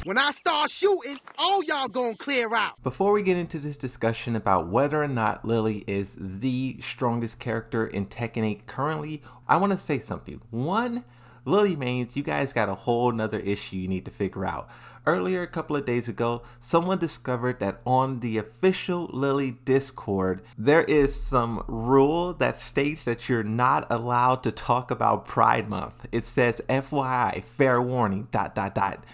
When I start shooting, all y'all gonna clear out. Before we get into this discussion about whether or not Lili is the strongest character in Tekken 8 currently, I want to say something. One, Lili mains, you guys got a whole nother issue you need to figure out. Earlier, a couple of days ago, someone discovered that on the official Lili Discord, there is some rule that states that you're not allowed to talk about Pride Month. It says, FYI, fair warning, ...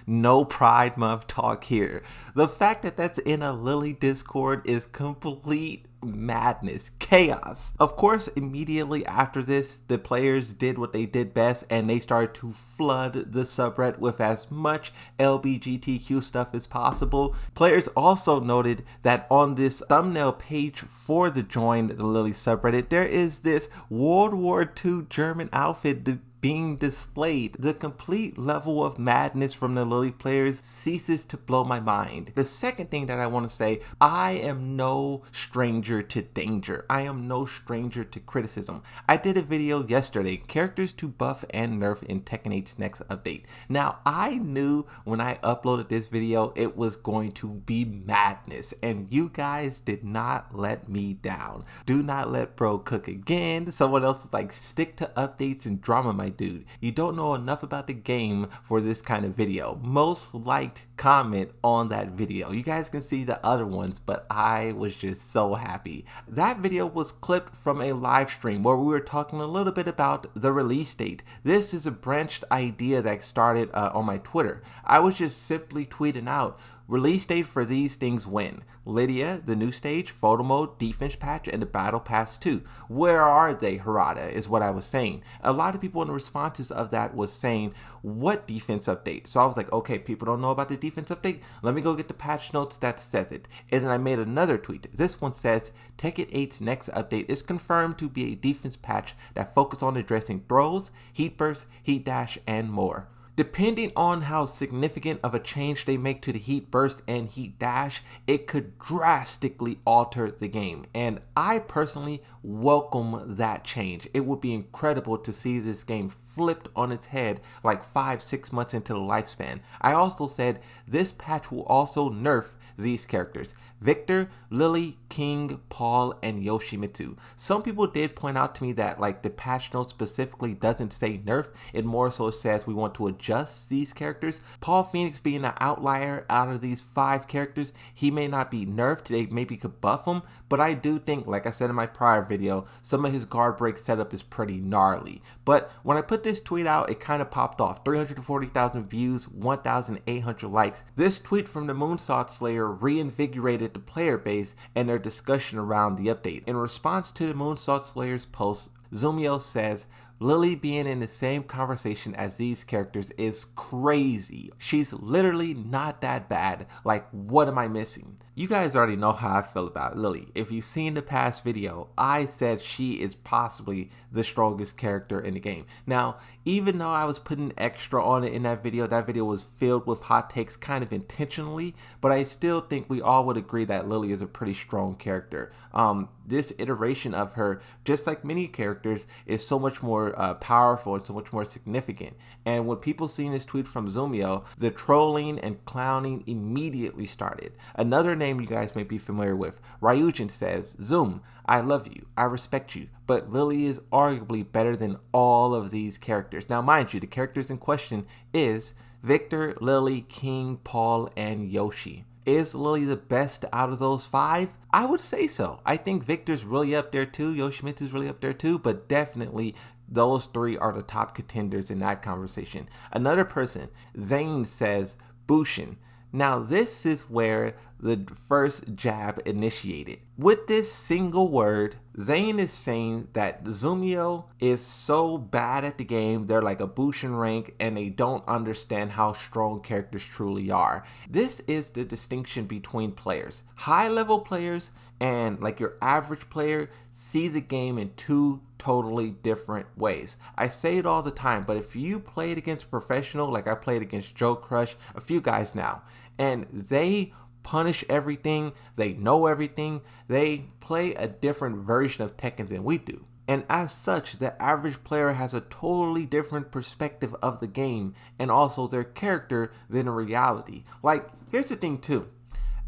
No Pride Month talk here. The fact that that's in a Lili Discord is complete madness, chaos. Of course, immediately after this, the players did what they did best and they started to flood the subreddit with as much LGBTQ stuff as possible. Players also noted that on this thumbnail page for the Join the Lili subreddit, there is this World War II German outfit being displayed. The complete level of madness from the Lili players ceases to blow my mind. The second thing that I want to say, I am no stranger to danger. I am no stranger to criticism. I did a video yesterday, characters to buff and nerf in Tekken 8's next update. Now, I knew when I uploaded this video, it was going to be madness, and you guys did not let me down. Do not let bro cook again. Someone else was like, stick to updates and drama, my dude. You don't know enough about the game for this kind of video. Most liked comment on that video. You guys can see the other ones, but I was just so happy. That video was clipped from a live stream where we were talking a little bit about the release date. This is a branched idea that started on my Twitter. I was just simply tweeting out, release date for these things when? Lydia, the new stage, photo mode, defense patch, and the battle pass 2. Where are they, Harada, is what I was saying. A lot of people in the responses of that was saying, what defense update? So I was like, okay, people don't know about the defense update? Let me go get the patch notes that says it. And then I made another tweet. This one says, Tekken 8's next update is confirmed to be a defense patch that focuses on addressing throws, heat burst, heat dash, and more. Depending on how significant of a change they make to the heat burst and heat dash, it could drastically alter the game. And I personally welcome that change. It would be incredible to see this game flipped on its head like 5-6 months into the lifespan. I also said this patch will also nerf these characters: Victor, Lili, King, Paul, and Yoshimitsu. Some people did point out to me that like the patch note specifically doesn't say nerf, it more so says we want to adjust these characters. Paul Phoenix being an outlier out of these 5 characters, he may not be nerfed, they maybe could buff him, but I do think, like I said in my prior video, some of his guard break setup is pretty gnarly. But when I put this tweet out, it kind of popped off. 340,000 views, 1,800 likes. This tweet from the Moonsault Slayer reinvigorated the player base and their discussion around the update. In response to the Moonsault Slayer's post, Zumio says, Lili being in the same conversation as these characters is crazy. She's literally not that bad. Like, what am I missing? You guys already know how I feel about Lili. If you've seen the past video, I said she is possibly the strongest character in the game. Now, even though I was putting extra on it in that video was filled with hot takes kind of intentionally, but I still think we all would agree that Lili is a pretty strong character. This iteration of her, just like many characters, is so much more powerful and so much more significant. And when people seen this tweet from Zumio, the trolling and clowning immediately started. Another name you guys may be familiar with, Ryujin says, Zoom, I love you, I respect you, but Lili is arguably better than all of these characters. Now mind you, the characters in question is Victor, Lili, King, Paul, and Yoshi. Is Lili the best out of those 5? I would say so. I think Victor's really up there too, Yoshimitsu's really up there too, but definitely those 3 are the top contenders in that conversation. Another person, Zane, says Bushin. Now this is where the first jab initiated. With this single word, Zane is saying that Zumio is so bad at the game, they're like a Bushin rank and they don't understand how strong characters truly are. This is the distinction between players. High level players and like your average player see the game in 2 totally different ways. I say it all the time, but if you played against a professional, like I played against Joe Crush, a few guys now, and they punish everything, they know everything, they play a different version of Tekken than we do. and as such, the average player has a totally different perspective of the game and also their character than in reality. Like, here's the thing too.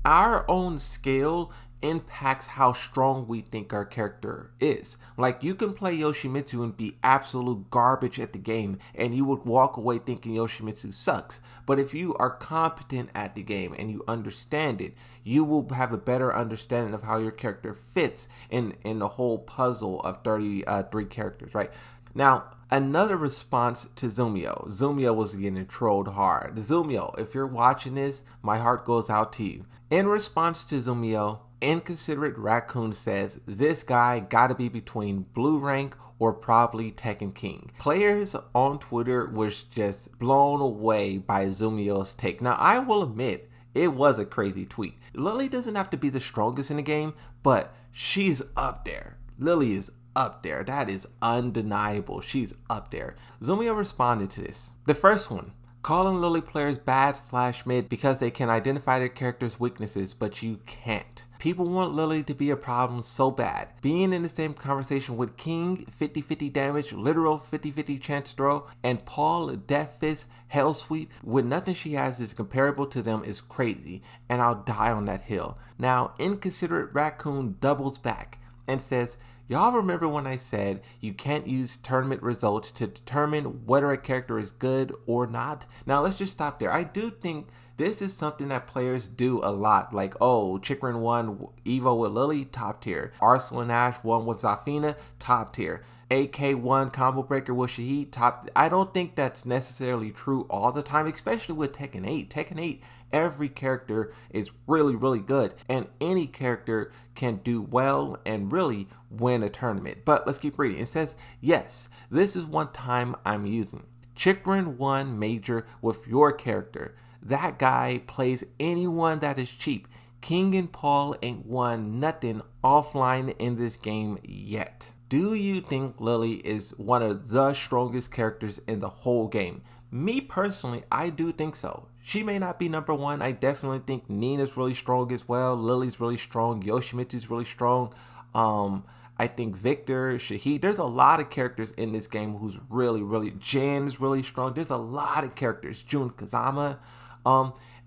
Our own scale impacts how strong we think our character is. Like, you can play Yoshimitsu and be absolute garbage at the game and you would walk away thinking Yoshimitsu sucks. But if you are competent at the game and you understand it, you will have a better understanding of how your character fits in the whole puzzle of 33 characters, right? Now, another response to Zumio. Zumio was getting trolled hard. Zumio, if you're watching this, my heart goes out to you. In response to Zumio, Inconsiderate Raccoon says, this guy gotta be between blue rank or probably Tekken King. Players on Twitter was just blown away by Zumio's take. Now, I will admit, it was a crazy tweet. Lili doesn't have to be the strongest in the game, but she's up there. Lili is up there. That is undeniable. She's up there. Zumio responded to this. The first one, calling Lili players bad/mid because they can identify their character's weaknesses, but you can't. People want Lili to be a problem so bad. Being in the same conversation with King, 50-50 damage, literal 50-50 chance throw, and Paul, Death Fist, Hell Sweep, with nothing she has is comparable to them is crazy, and I'll die on that hill. Now, Inconsiderate Raccoon doubles back and says, y'all remember when I said you can't use tournament results to determine whether a character is good or not? Now let's just stop there. I do think this is something that players do a lot. Like, oh, Chikrin won Evo with Lili, top tier. Arsenal and Ash won with Zafina, top tier. AK won Combo Breaker with Shahid, top. I don't think that's necessarily true all the time, especially with Tekken 8. Tekken 8, every character is really, really good, and any character can do well and really win a tournament. But let's keep reading. It says, yes, this is one time I'm using. Chikrin won Major with your character. That guy plays anyone that is cheap. King and Paul ain't won nothing offline in this game yet. Do you think Lili is one of the strongest characters in the whole game? Me personally, I do think so. She may not be number one. I definitely think Nina's really strong as well. Lili's really strong. Yoshimitsu's really strong. I think Victor, Shahid, there's a lot of characters in this game who's really, Jin's really strong. There's a lot of characters. Jun Kazama.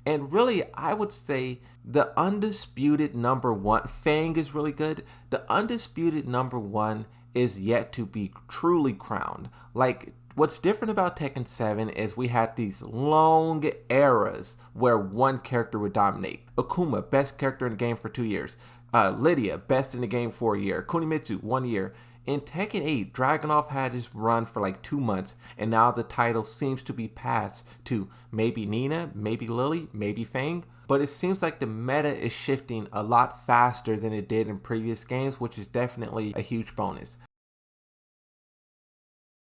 And really, I would say the undisputed number one, Fang is really good. The undisputed number one is yet to be truly crowned. Like, what's different about Tekken 7 is we had these long eras where one character would dominate. Akuma, best character in the game for 2 years. Lydia, best in the game for a year. Kunimitsu, 1 year. In Tekken 8, Dragunov had his run for like 2 months, and now the title seems to be passed to maybe Nina, maybe Lili, maybe Fang. But it seems like the meta is shifting a lot faster than it did in previous games, which is definitely a huge bonus.